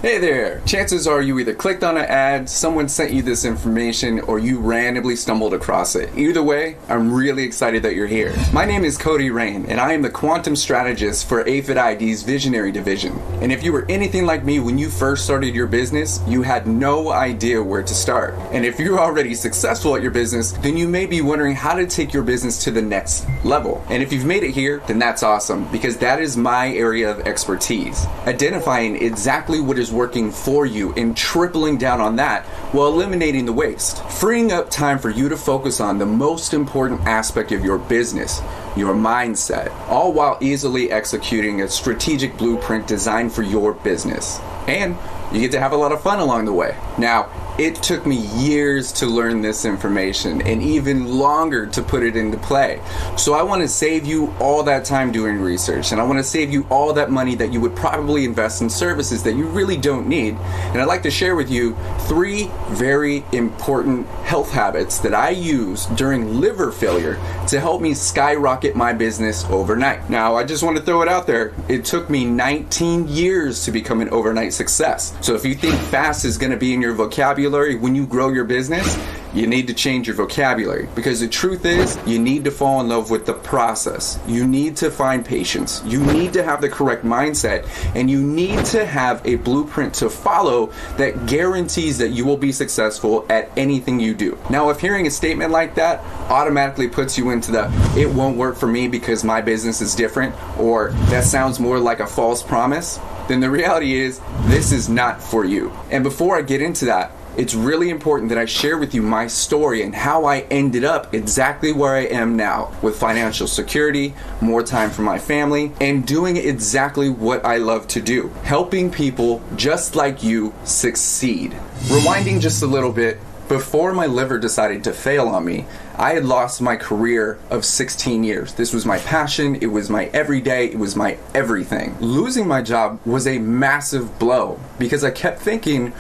Hey there! Chances are you either clicked on an ad, someone sent you this information, or you randomly stumbled across it. Either way, I'm really excited that you're here. My name is Cody Rain, and I am the Quantum Strategist for Aphid ID's Visionary Division. And if you were anything like me when you first started your business, you had no idea where to start. And if you're already successful at your business, then you may be wondering how to take your business to the next level. And if you've made it here, then that's awesome, because that is my area of expertise. Identifying exactly what is working for you and tripling down on that while eliminating the waste. Freeing up time for you to focus on the most important aspect of your business, your mindset, all while easily executing a strategic blueprint designed for your business. And you get to have a lot of fun along the way. Now, it took me years to learn this information and even longer to put it into play. So I want to save you all that time doing research, and I want to save you all that money that you would probably invest in services that you really don't need. And I'd like to share with you 3 very important health habits that I use during liver failure to help me skyrocket my business overnight. Now, I just want to throw it out there. It took me 19 years to become an overnight success. So if you think fast is going to be in your vocabulary when you grow your business, you need to change your vocabulary, because the truth is you need to fall in love with the process. You need to find patience. You need to have the correct mindset, and you need to have a blueprint to follow that guarantees that you will be successful at anything you do. Now, if hearing a statement like that automatically puts you into the "it won't work for me because my business is different," or "that sounds more like a false promise," then the reality is this is not for you. And before I get into that, it's really important that I share with you my story and how I ended up exactly where I am now, with financial security, more time for my family, and doing exactly what I love to do, helping people just like you succeed. Rewinding just a little bit, before my liver decided to fail on me, I had lost my career of 16 years. This was my passion, it was my everyday, it was my everything. Losing my job was a massive blow because I kept thinking,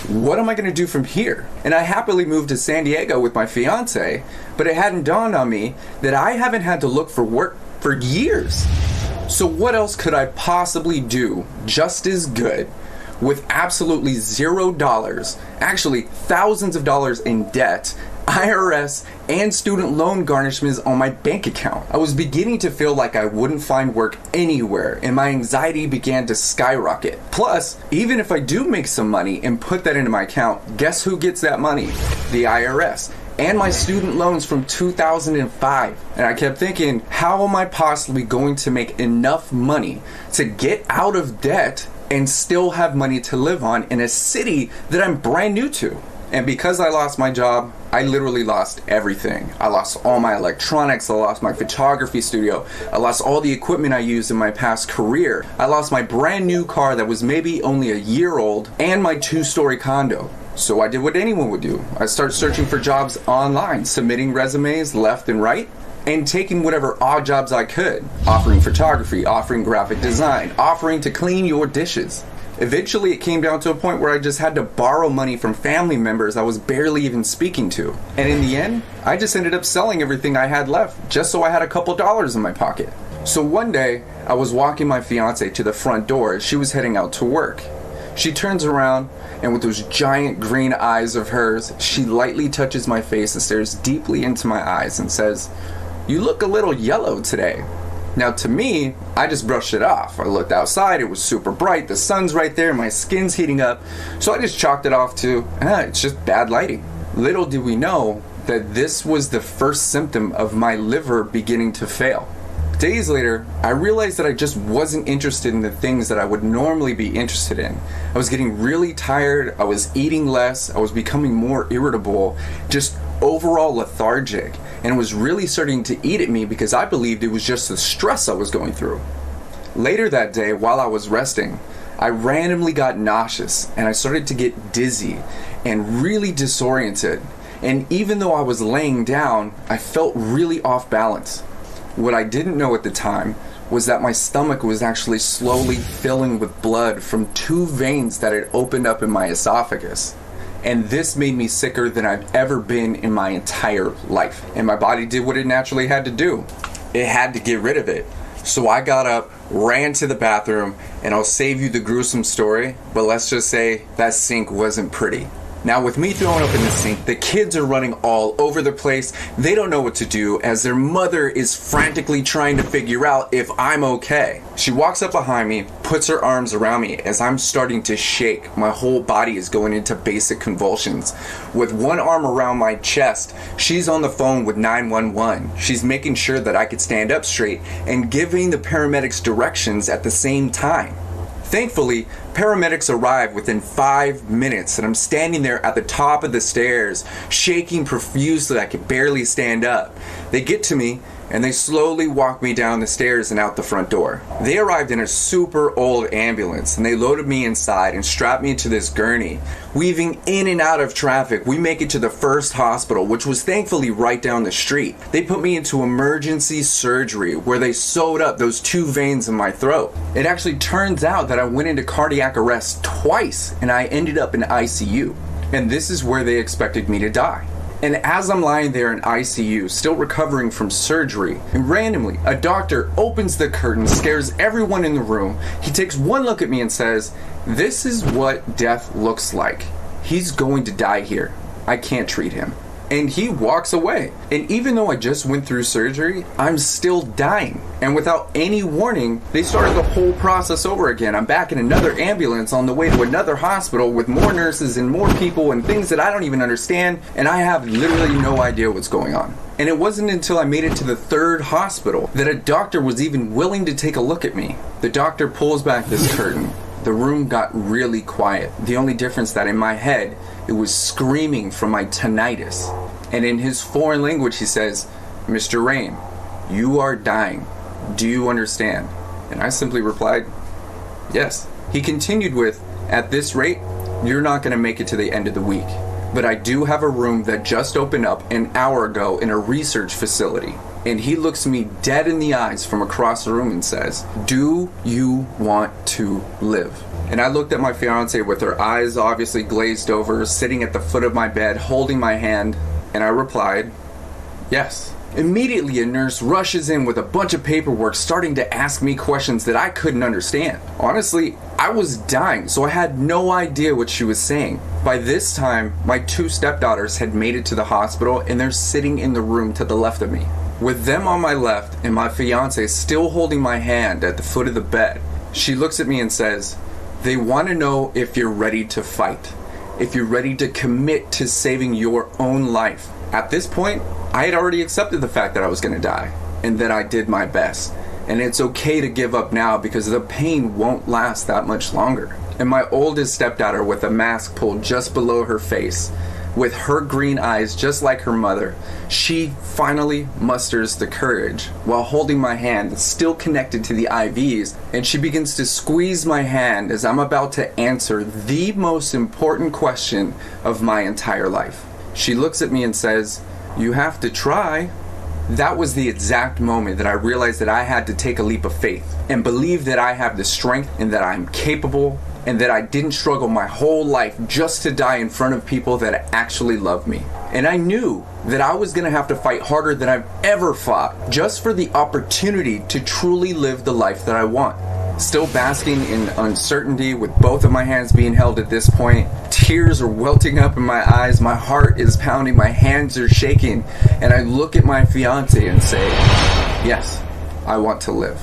what am I going to do from here? And I happily moved to San Diego with my fiance, but it hadn't dawned on me that I haven't had to look for work for years. So what else could I possibly do just as good with absolutely $0, actually thousands of dollars in debt, IRS, and student loan garnishments on my bank account? I was beginning to feel like I wouldn't find work anywhere, and my anxiety began to skyrocket. Plus, even if I do make some money and put that into my account, guess who gets that money? The IRS. And my student loans from 2005. And I kept thinking, how am I possibly going to make enough money to get out of debt and still have money to live on in a city that I'm brand new to? And because I lost my job, I literally lost everything. I lost all my electronics, I lost my photography studio, I lost all the equipment I used in my past career, I lost my brand new car that was maybe only a year old, and my 2-story condo. So I did what anyone would do. I started searching for jobs online, submitting resumes left and right, and taking whatever odd jobs I could, offering photography, offering graphic design, offering to clean your dishes. Eventually, it came down to a point where I just had to borrow money from family members I was barely even speaking to. And in the end, I just ended up selling everything I had left, just so I had a couple dollars in my pocket. So one day, I was walking my fiance to the front door as she was heading out to work. She turns around, and with those giant green eyes of hers, she lightly touches my face and stares deeply into my eyes and says, "You look a little yellow today." Now, to me, I just brushed it off. I looked outside, it was super bright, the sun's right there, my skin's heating up, so I just chalked it off to, it's just bad lighting. Little did we know that this was the first symptom of my liver beginning to fail. Days later, I realized that I just wasn't interested in the things that I would normally be interested in. I was getting really tired, I was eating less, I was becoming more irritable, just overall lethargic, and it was really starting to eat at me because I believed it was just the stress I was going through. Later that day, while I was resting, I randomly got nauseous and I started to get dizzy and really disoriented. And even though I was laying down, I felt really off balance. What I didn't know at the time was that my stomach was actually slowly filling with blood from 2 veins that had opened up in my esophagus. And this made me sicker than I've ever been in my entire life. And my body did what it naturally had to do. It had to get rid of it. So I got up, ran to the bathroom, and I'll save you the gruesome story, but let's just say that sink wasn't pretty. Now, with me throwing up in the sink, the kids are running all over the place. They don't know what to do as their mother is frantically trying to figure out if I'm okay. She walks up behind me, puts her arms around me as I'm starting to shake. My whole body is going into basic convulsions. With one arm around my chest, she's on the phone with 911. She's making sure that I could stand up straight and giving the paramedics directions at the same time. Thankfully, paramedics arrive within 5 minutes, and I'm standing there at the top of the stairs, shaking profusely. I could barely stand up. They get to me, and they slowly walk me down the stairs and out the front door. They arrived in a super old ambulance, and they loaded me inside and strapped me to this gurney. Weaving in and out of traffic, we make it to the first hospital, which was thankfully right down the street. They put me into emergency surgery, where they sewed up those 2 veins in my throat. It actually turns out that I went into cardiac arrest twice, and I ended up in ICU. And this is where they expected me to die. And as I'm lying there in ICU, still recovering from surgery, and randomly, a doctor opens the curtain, scares everyone in the room. He takes one look at me and says, "This is what death looks like. He's going to die here. I can't treat him." And he walks away. And even though I just went through surgery, I'm still dying. And without any warning, they started the whole process over again. I'm back in another ambulance on the way to another hospital with more nurses and more people and things that I don't even understand. And I have literally no idea what's going on. And it wasn't until I made it to the 3rd hospital that a doctor was even willing to take a look at me. The doctor pulls back this curtain. The room got really quiet. The only difference that in my head, it was screaming from my tinnitus. And in his foreign language, he says, "Mr. Rain, you are dying. Do you understand?" And I simply replied, "Yes." He continued with, "At this rate, you're not going to make it to the end of the week. But I do have a room that just opened up an hour ago in a research facility." And he looks me dead in the eyes from across the room and says, "Do you want to live?" And I looked at my fiance with her eyes obviously glazed over, sitting at the foot of my bed, holding my hand, and I replied, "Yes." Immediately, a nurse rushes in with a bunch of paperwork, starting to ask me questions that I couldn't understand. Honestly, I was dying, so I had no idea what she was saying. By this time, my 2 stepdaughters had made it to the hospital, and they're sitting in the room to the left of me. With them on my left and my fiance still holding my hand at the foot of the bed, she looks at me and says, "They want to know if you're ready to fight, if you're ready to commit to saving your own life." At this point, I had already accepted the fact that I was going to die and that I did my best. And it's okay to give up now because the pain won't last that much longer. And my oldest stepdaughter, with a mask pulled just below her face, with her green eyes just like her mother, she finally musters the courage while holding my hand that's still connected to the IVs, and she begins to squeeze my hand as I'm about to answer the most important question of my entire life. She looks at me and says, "You have to try." That was the exact moment that I realized that I had to take a leap of faith and believe that I have the strength and that I'm capable and that I didn't struggle my whole life just to die in front of people that actually love me. And I knew that I was going to have to fight harder than I've ever fought just for the opportunity to truly live the life that I want. Still basking in uncertainty with both of my hands being held at this point, tears are welting up in my eyes, my heart is pounding, my hands are shaking, and I look at my fiance and say, "Yes, I want to live."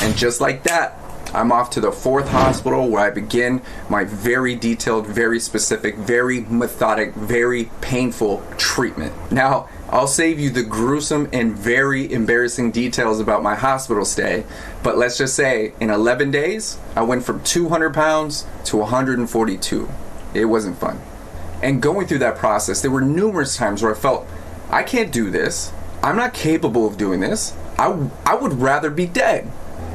And just like that, I'm off to the 4th hospital where I begin my very detailed, very specific, very methodic, very painful treatment. Now, I'll save you the gruesome and very embarrassing details about my hospital stay, but let's just say in 11 days, I went from 200 pounds to 142. It wasn't fun. And going through that process, there were numerous times where I felt, I can't do this. I'm not capable of doing this. I would rather be dead.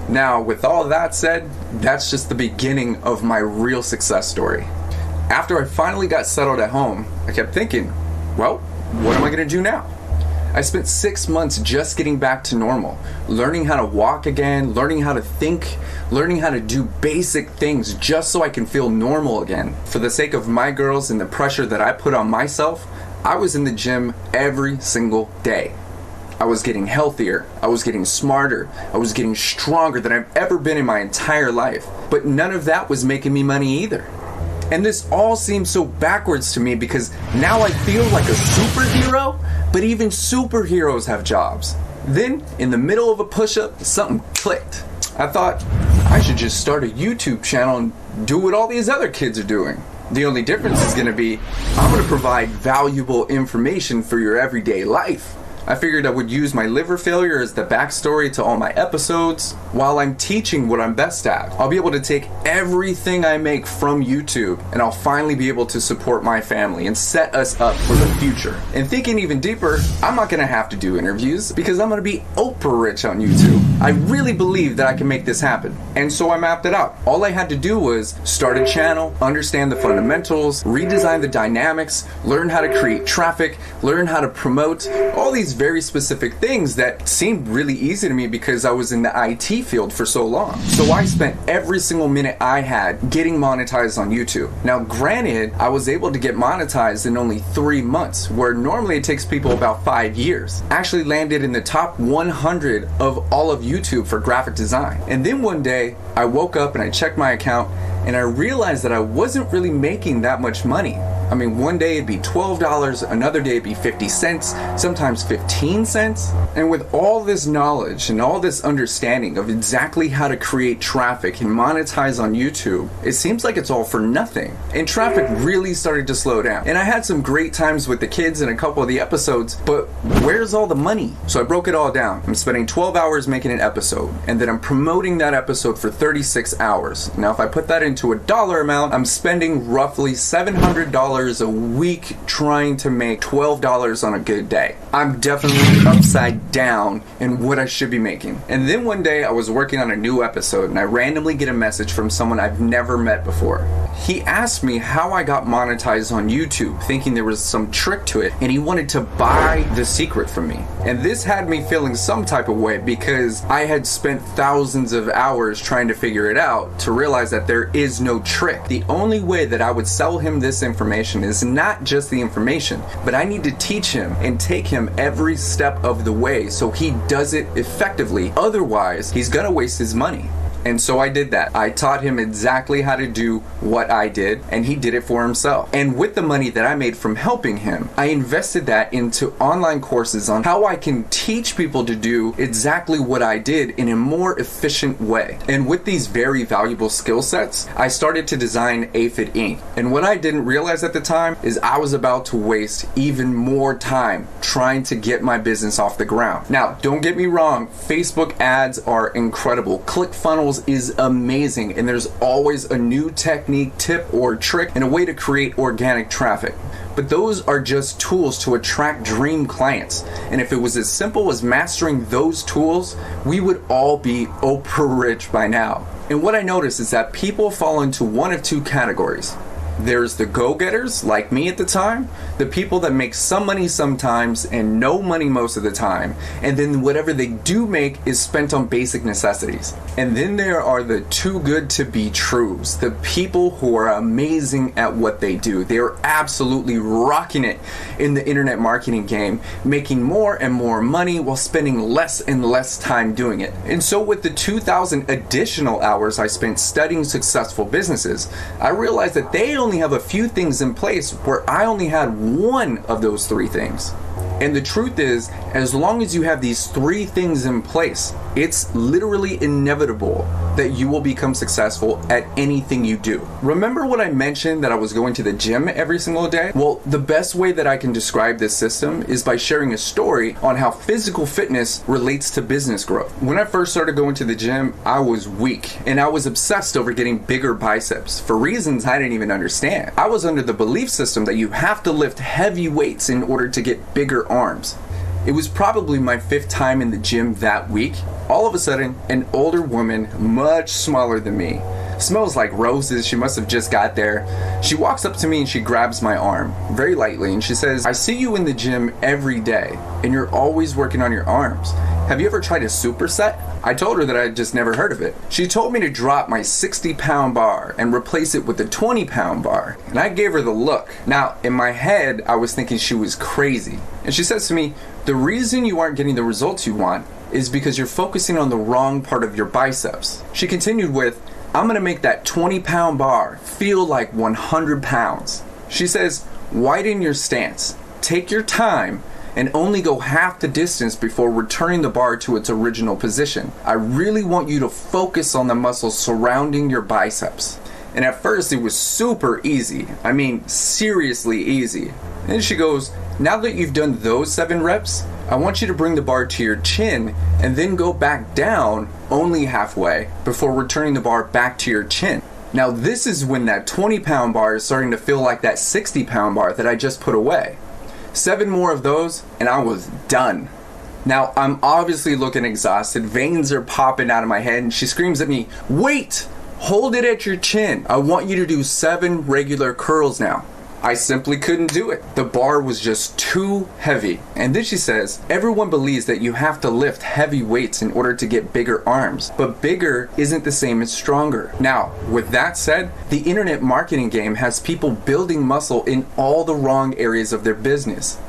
Now, with all that said, that's just the beginning of my real success story. After I finally got settled at home, I kept thinking, well, what am I going to do now? I spent 6 months just getting back to normal, learning how to walk again, learning how to think, learning how to do basic things just so I can feel normal again. For the sake of my girls and the pressure that I put on myself, I was in the gym every single day. I was getting healthier, I was getting smarter, I was getting stronger than I've ever been in my entire life. But none of that was making me money either. And this all seems so backwards to me because now I feel like a superhero, but even superheroes have jobs. Then, in the middle of a push-up, something clicked. I thought, I should just start a YouTube channel and do what all these other kids are doing. The only difference is going to be, I'm going to provide valuable information for your everyday life. I figured I would use my liver failure as the backstory to all my episodes while I'm teaching what I'm best at. I'll be able to take everything I make from YouTube and I'll finally be able to support my family and set us up for the future. And thinking even deeper, I'm not gonna have to do interviews because I'm gonna be Oprah rich on YouTube. I really believe that I can make this happen. And so I mapped it out. All I had to do was start a channel, understand the fundamentals, redesign the dynamics, learn how to create traffic, learn how to promote, all these very specific things that seemed really easy to me because I was in the IT field for so long. So I spent every single minute I had getting monetized on YouTube. Now granted, I was able to get monetized in only 3 months, where normally it takes people about 5 years. Actually landed in the top 100 of all of YouTube for graphic design. And then one day, I woke up and I checked my account and I realized that I wasn't really making that much money. I mean, one day it'd be $12, another day it'd be 50 cents, sometimes 15 cents. And with all this knowledge and all this understanding of exactly how to create traffic and monetize on YouTube, it seems like it's all for nothing. And traffic really started to slow down. And I had some great times with the kids in a couple of the episodes, but where's all the money? So I broke it all down. I'm spending 12 hours making an episode, and then I'm promoting that episode for 36 hours. Now, if I put that into a dollar amount, I'm spending roughly $700 a week trying to make $12 on a good day. I'm definitely upside down in what I should be making. And then one day I was working on a new episode and I randomly get a message from someone I've never met before. He asked me how I got monetized on YouTube, thinking there was some trick to it, and he wanted to buy the secret from me. And this had me feeling some type of way because I had spent thousands of hours trying to figure it out to realize that there is no trick. The only way that I would sell him this information is not just the information, but I need to teach him and take him every step of the way so he does it effectively. Otherwise, he's gonna waste his money. And so I did that. I taught him exactly how to do what I did, and he did it for himself. And with the money that I made from helping him, I invested that into online courses on how I can teach people to do exactly what I did in a more efficient way. And with these very valuable skill sets, I started to design Aphid Inc. And what I didn't realize at the time is I was about to waste even more time trying to get my business off the ground. Now, don't get me wrong, Facebook ads are incredible. ClickFunnels is amazing, and there's always a new technique, tip, or trick and a way to create organic traffic. But those are just tools to attract dream clients. And if it was as simple as mastering those tools, we would all be Oprah rich by now. And what I noticed is that people fall into one of two categories. There's the go-getters, like me at the time, the people that make some money sometimes and no money most of the time, and then whatever they do make is spent on basic necessities. And then there are the too good to be trues, the people who are amazing at what they do. They are absolutely rocking it in the internet marketing game, making more and more money while spending less and less time doing it. And so with the 2,000 additional hours I spent studying successful businesses, I realized that they only have a few things in place where I only had one of those 3 things. And the truth is, as long as you have these 3 things in place, it's literally inevitable that you will become successful at anything you do. Remember when I mentioned that I was going to the gym every single day? Well, the best way that I can describe this system is by sharing a story on how physical fitness relates to business growth. When I first started going to the gym, I was weak and I was obsessed over getting bigger biceps for reasons I didn't even understand. I was under the belief system that you have to lift heavy weights in order to get bigger arms. It was probably my 5th time in the gym that week. All of a sudden, an older woman, much smaller than me, smells like roses, she must have just got there. She walks up to me and she grabs my arm very lightly and she says, "I see you in the gym every day and you're always working on your arms. Have you ever tried a superset? I told her that I had just never heard of it. She told me to drop my 60-pound bar and replace it with a 20-pound bar. And I gave her the look. Now, in my head, I was thinking she was crazy. And she says to me, the reason you aren't getting the results you want is because you're focusing on the wrong part of your biceps. She continued with, I'm gonna make that 20-pound bar feel like 100 pounds. She says, widen your stance, take your time, and only go half the distance before returning the bar to its original position. I really want you to focus on the muscles surrounding your biceps. And at first it was super easy. I mean, seriously easy. And she goes, now that you've done those 7 reps, I want you to bring the bar to your chin and then go back down only halfway before returning the bar back to your chin. Now this is when that 20-pound bar is starting to feel like that 60-pound bar that I just put away. 7 more of those and I was done. Now I'm obviously looking exhausted, veins are popping out of my head, and she screams at me, wait, hold it at your chin. I want you to do 7 regular curls now. I simply couldn't do it. The bar was just too heavy. And then she says, everyone believes that you have to lift heavy weights in order to get bigger arms, but bigger isn't the same as stronger. Now, with that said, the internet marketing game has people building muscle in all the wrong areas of their business.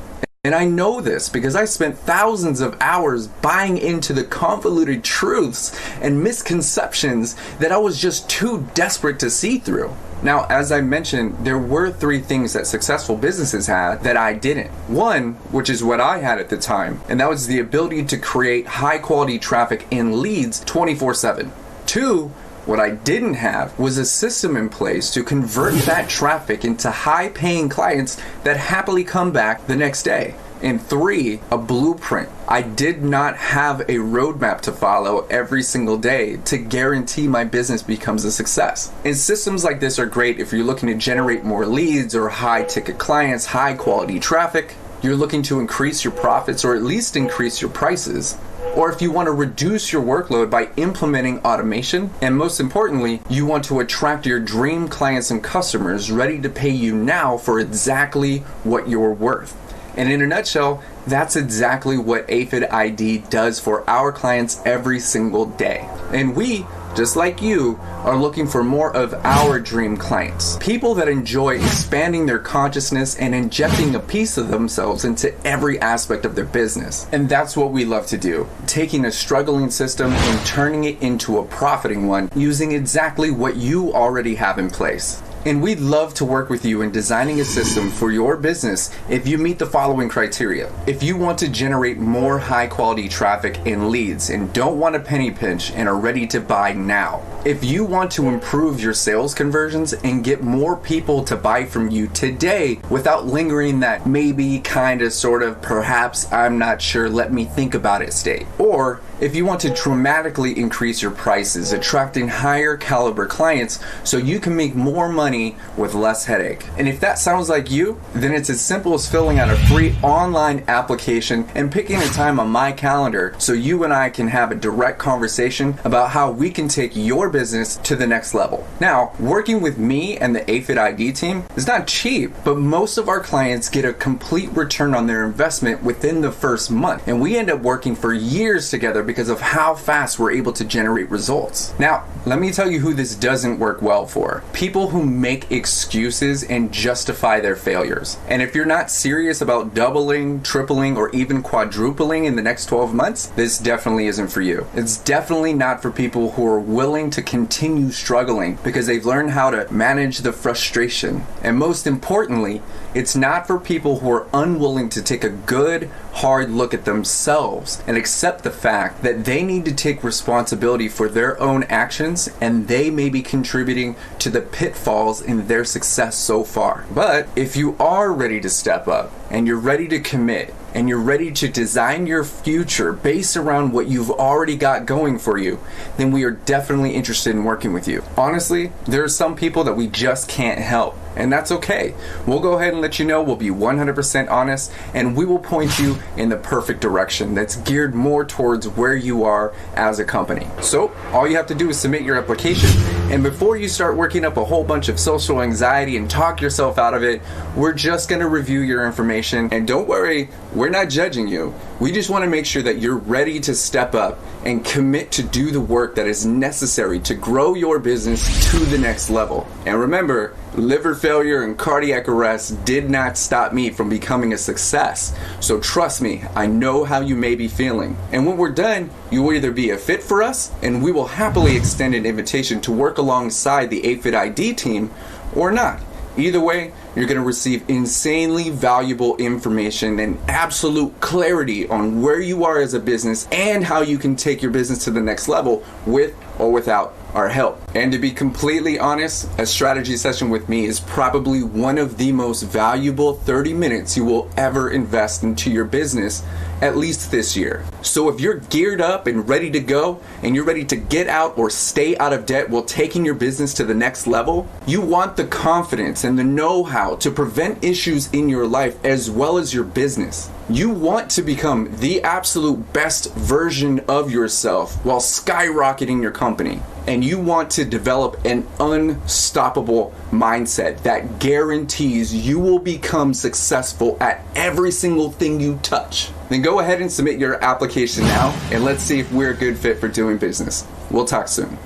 And I know this because I spent thousands of hours buying into the convoluted truths and misconceptions that I was just too desperate to see through. Now, as I mentioned, there were 3 things that successful businesses had that I didn't. One, which is what I had at the time, and that was the ability to create high quality traffic and leads 24/7. 2, what I didn't have was a system in place to convert that traffic into high-paying clients that happily come back the next day. And 3, a blueprint. I did not have a roadmap to follow every single day to guarantee my business becomes a success. And systems like this are great if you're looking to generate more leads or high-ticket clients, high-quality traffic. You're looking to increase your profits or at least increase your prices. Or if you want to reduce your workload by implementing automation, and most importantly, you want to attract your dream clients and customers ready to pay you now for exactly what you're worth. And in a nutshell, that's exactly what Aphid ID does for our clients every single day. And we, just like you, are looking for more of our dream clients. People that enjoy expanding their consciousness and injecting a piece of themselves into every aspect of their business. And that's what we love to do. Taking a struggling system and turning it into a profiting one using exactly what you already have in place. And we'd love to work with you in designing a system for your business if you meet the following criteria. If you want to generate more high quality traffic and leads and don't want a penny pinch and are ready to buy now. If you want to improve your sales conversions and get more people to buy from you today without lingering that maybe, kinda, sort of, perhaps, I'm not sure, let me think about it state. Or if you want to dramatically increase your prices, attracting higher caliber clients so you can make more money with less headache. And if that sounds like you, then it's as simple as filling out a free online application and picking a time on my calendar so you and I can have a direct conversation about how we can take your business to the next level. Now, working with me and the Aphid ID team is not cheap, but most of our clients get a complete return on their investment within the first month, and we end up working for years together because of how fast we're able to generate results. Now, let me tell you who this doesn't work well for. People who make excuses and justify their failures. And if you're not serious about doubling, tripling, or even quadrupling in the next 12 months, this definitely isn't for you. It's definitely not for people who are willing to continue struggling because they've learned how to manage the frustration. And most importantly, it's not for people who are unwilling to take a good, hard look at themselves and accept the fact that they need to take responsibility for their own actions and they may be contributing to the pitfalls in their success so far. But if you are ready to step up and you're ready to commit and you're ready to design your future based around what you've already got going for you, then we are definitely interested in working with you. Honestly, there are some people that we just can't help, and that's okay. We'll go ahead and let you know. We'll be 100% honest, and we will point you in the perfect direction that's geared more towards where you are as a company. So all you have to do is submit your application, And before you start working up a whole bunch of social anxiety and talk yourself out of it, we're just going to review your information. And don't worry, we're not judging you. We just want to make sure that you're ready to step up and commit to do the work that is necessary to grow your business to the next level. And remember, liver failure and cardiac arrest did not stop me from becoming a success. So trust me, I know how you may be feeling. And when we're done, you will either be a fit for us, and we will happily extend an invitation to work alongside the AFIT ID team, or not. Either way, you're going to receive insanely valuable information and absolute clarity on where you are as a business and how you can take your business to the next level with or without our help. And to be completely honest, a strategy session with me is probably one of the most valuable 30 minutes you will ever invest into your business, at least this year. So if you're geared up and ready to go, and you're ready to get out or stay out of debt while taking your business to the next level, you want the confidence and the know-how to prevent issues in your life as well as your business. You want to become the absolute best version of yourself while skyrocketing your company. And you want to develop an unstoppable mindset that guarantees you will become successful at every single thing you touch. Then go ahead and submit your application now, and let's see if we're a good fit for doing business. We'll talk soon.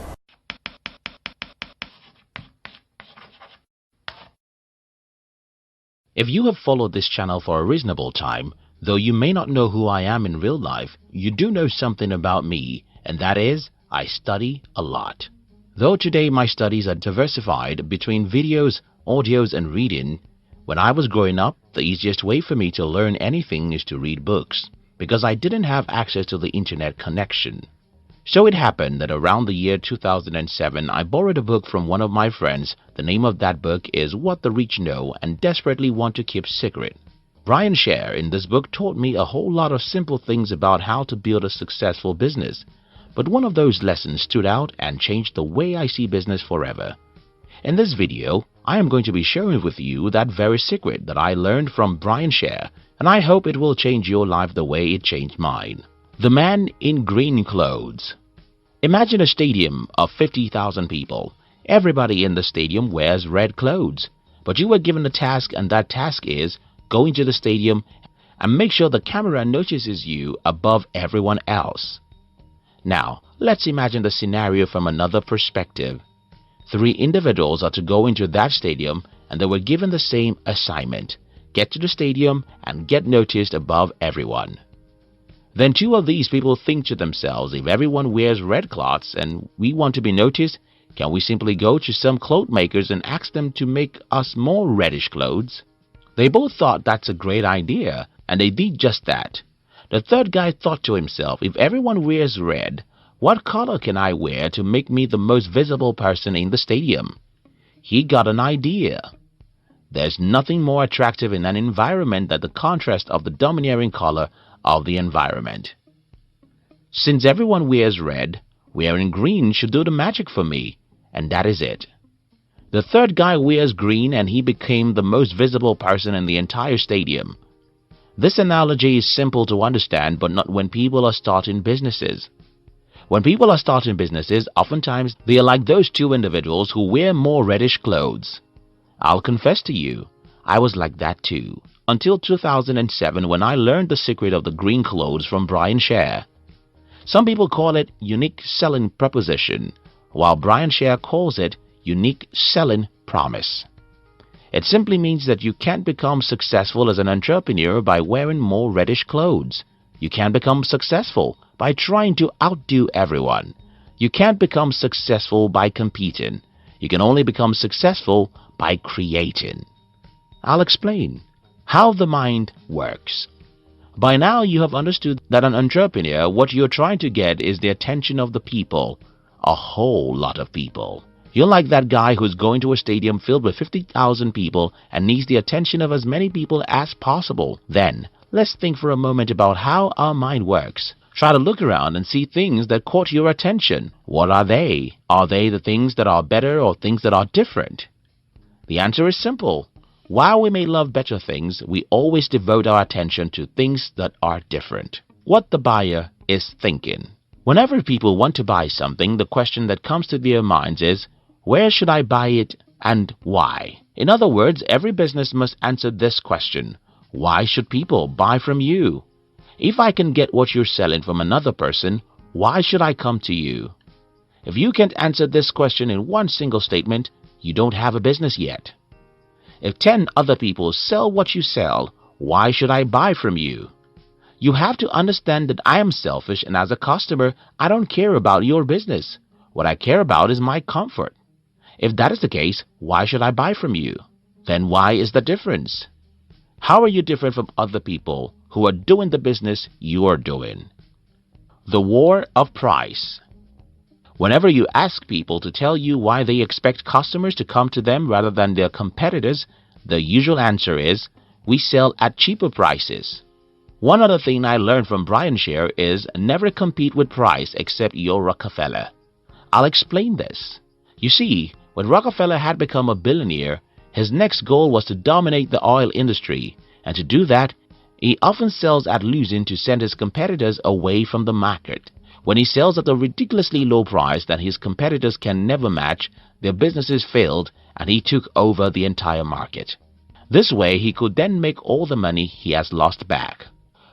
If you have followed this channel for a reasonable time, though you may not know who I am in real life, you do know something about me, and that is, I study a lot. Though today my studies are diversified between videos, audios and reading, when I was growing up, the easiest way for me to learn anything is to read books, because I didn't have access to the internet connection. So it happened that around the year 2007, I borrowed a book from one of my friends. The name of that book is What the Rich Know and Desperately Want to Keep Secret. Brian Scher in this book taught me a whole lot of simple things about how to build a successful business. But one of those lessons stood out and changed the way I see business forever. In this video, I am going to be sharing with you that very secret that I learned from Brian Scher, and I hope it will change your life the way it changed mine. The man in green clothes. Imagine a stadium of 50,000 people. Everybody in the stadium wears red clothes. But you were given a task, and that task is go into the stadium and make sure the camera notices you above everyone else. Now, let's imagine the scenario from another perspective. 3 individuals are to go into that stadium, and they were given the same assignment: get to the stadium and get noticed above everyone. Then 2 of these people think to themselves, if everyone wears red cloths and we want to be noticed, can we simply go to some cloth makers and ask them to make us more reddish clothes? They both thought that's a great idea, and they did just that. The third guy thought to himself, if everyone wears red, what color can I wear to make me the most visible person in the stadium? He got an idea. There's nothing more attractive in an environment than the contrast of the domineering color of the environment. Since everyone wears red, wearing green should do the magic for me, and that is it. The third guy wears green, and he became the most visible person in the entire stadium. This analogy is simple to understand, but not when people are starting businesses. When people are starting businesses, oftentimes they are like those 2 individuals who wear more reddish clothes. I'll confess to you, I was like that too, until 2007 when I learned the secret of the green clothes from Brian Scher. Some people call it unique selling proposition, while Brian Scher calls it unique selling promise. It simply means that you can't become successful as an entrepreneur by wearing more reddish clothes. You can't become successful by trying to outdo everyone. You can't become successful by competing. You can only become successful by creating. I'll explain how the mind works. By now you have understood that an entrepreneur, what you're trying to get is the attention of the people, a whole lot of people. You're like that guy who's going to a stadium filled with 50,000 people and needs the attention of as many people as possible. Then, let's think for a moment about how our mind works. Try to look around and see things that caught your attention. What are they? Are they the things that are better or things that are different? The answer is simple. While we may love better things, we always devote our attention to things that are different. What the buyer is thinking. Whenever people want to buy something, the question that comes to their minds is, Where should I buy it and why? In other words, every business must answer this question. Why should people buy from you? If I can get what you're selling from another person, why should I come to you? If you can't answer this question in one single statement, you don't have a business yet. If 10 other people sell what you sell, why should I buy from you? You have to understand that I am selfish, and as a customer, I don't care about your business. What I care about is my comfort. If that is the case, why should I buy from you? Then why is the difference? How are you different from other people who are doing the business you're doing? The war of price. Whenever you ask people to tell you why they expect customers to come to them rather than their competitors, the usual answer is, we sell at cheaper prices. One other thing I learned from Brian Share is never compete with price except you're Rockefeller. I'll explain this. You see, when Rockefeller had become a billionaire, his next goal was to dominate the oil industry, and to do that, he often sells at losing to send his competitors away from the market. When he sells at a ridiculously low price that his competitors can never match, their businesses failed and he took over the entire market. This way, he could then make all the money he has lost back.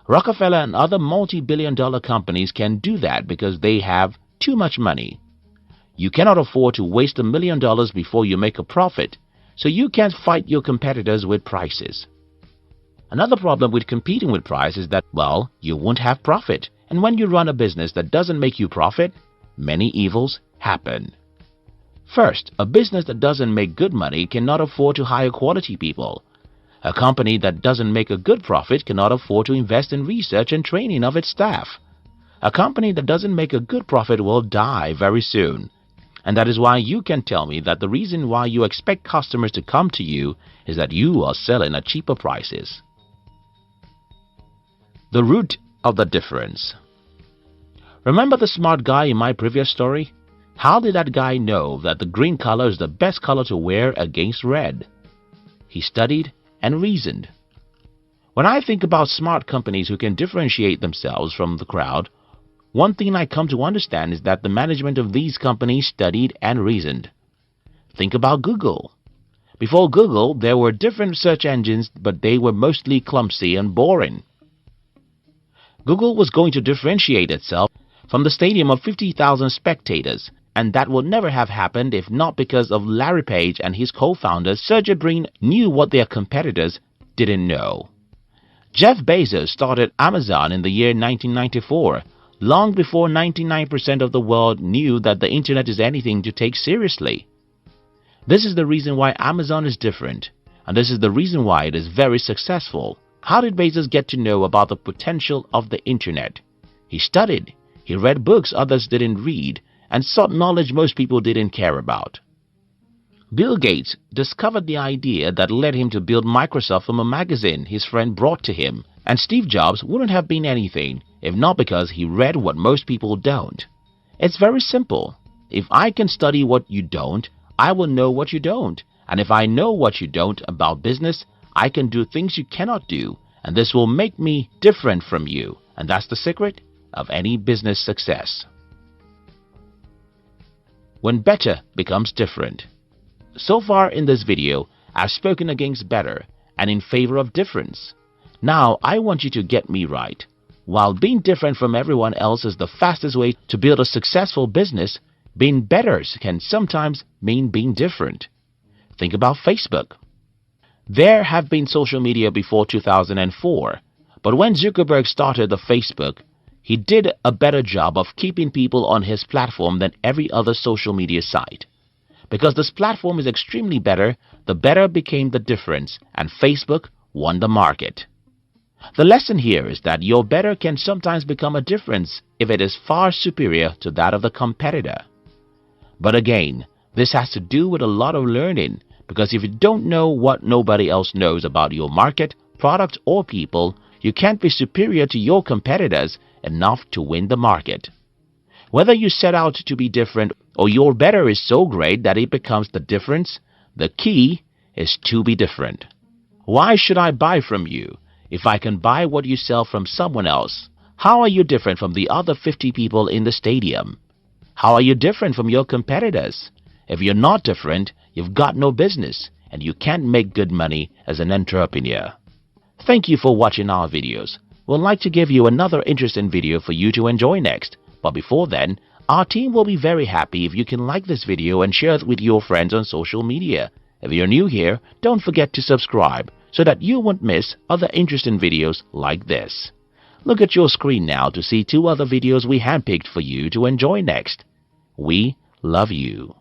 Rockefeller and other multi-billion-dollar companies can do that because they have too much money. You cannot afford to waste $1 million before you make a profit, so you can't fight your competitors with prices. Another problem with competing with price is that, well, you won't have profit. And when you run a business that doesn't make you profit, many evils happen. First, a business that doesn't make good money cannot afford to hire quality people. A company that doesn't make a good profit cannot afford to invest in research and training of its staff. A company that doesn't make a good profit will die very soon. And that is why you can tell me that the reason why you expect customers to come to you is that you are selling at cheaper prices. The root of the difference. Remember the smart guy in my previous story? How did that guy know that the green color is the best color to wear against red? He studied and reasoned. When I think about smart companies who can differentiate themselves from the crowd, one thing I come to understand is that the management of these companies studied and reasoned. Think about Google. Before Google, there were different search engines, but they were mostly clumsy and boring. Google was going to differentiate itself from the stadium of 50,000 spectators, and that would never have happened if not because of Larry Page and his co-founder Sergey Brin knew what their competitors didn't know. Jeff Bezos started Amazon in the year 1994, long before 99% of the world knew that the internet is anything to take seriously. This is the reason why Amazon is different, and this is the reason why it is very successful. How did Bezos get to know about the potential of the internet? He studied, he read books others didn't read, and sought knowledge most people didn't care about. Bill Gates discovered the idea that led him to build Microsoft from a magazine his friend brought to him, and Steve Jobs wouldn't have been anything if not because he read what most people don't. It's very simple. If I can study what you don't, I will know what you don't, and if I know what you don't about business, I can do things you cannot do, and this will make me different from you, and that's the secret of any business success. When better becomes different. So far in this video, I've spoken against better and in favor of difference. Now I want you to get me right. While being different from everyone else is the fastest way to build a successful business, being better can sometimes mean being different. Think about Facebook. There have been social media before 2004, but when Zuckerberg started the Facebook, he did a better job of keeping people on his platform than every other social media site. Because this platform is extremely better, the better became the difference, and Facebook won the market. The lesson here is that your better can sometimes become a difference if it is far superior to that of the competitor. But again, this has to do with a lot of learning, because if you don't know what nobody else knows about your market, product, or people, you can't be superior to your competitors enough to win the market. Whether you set out to be different or your better is so great that it becomes the difference, the key is to be different. Why should I buy from you if I can buy what you sell from someone else? How are you different from the other 50 people in the stadium? How are you different from your competitors? If you're not different, you've got no business and you can't make good money as an entrepreneur. Thank you for watching our videos. We'd like to give you another interesting video for you to enjoy next. But before then, our team will be very happy if you can like this video and share it with your friends on social media. If you're new here, don't forget to subscribe so that you won't miss other interesting videos like this. Look at your screen now to see 2 other videos we handpicked for you to enjoy next. We love you.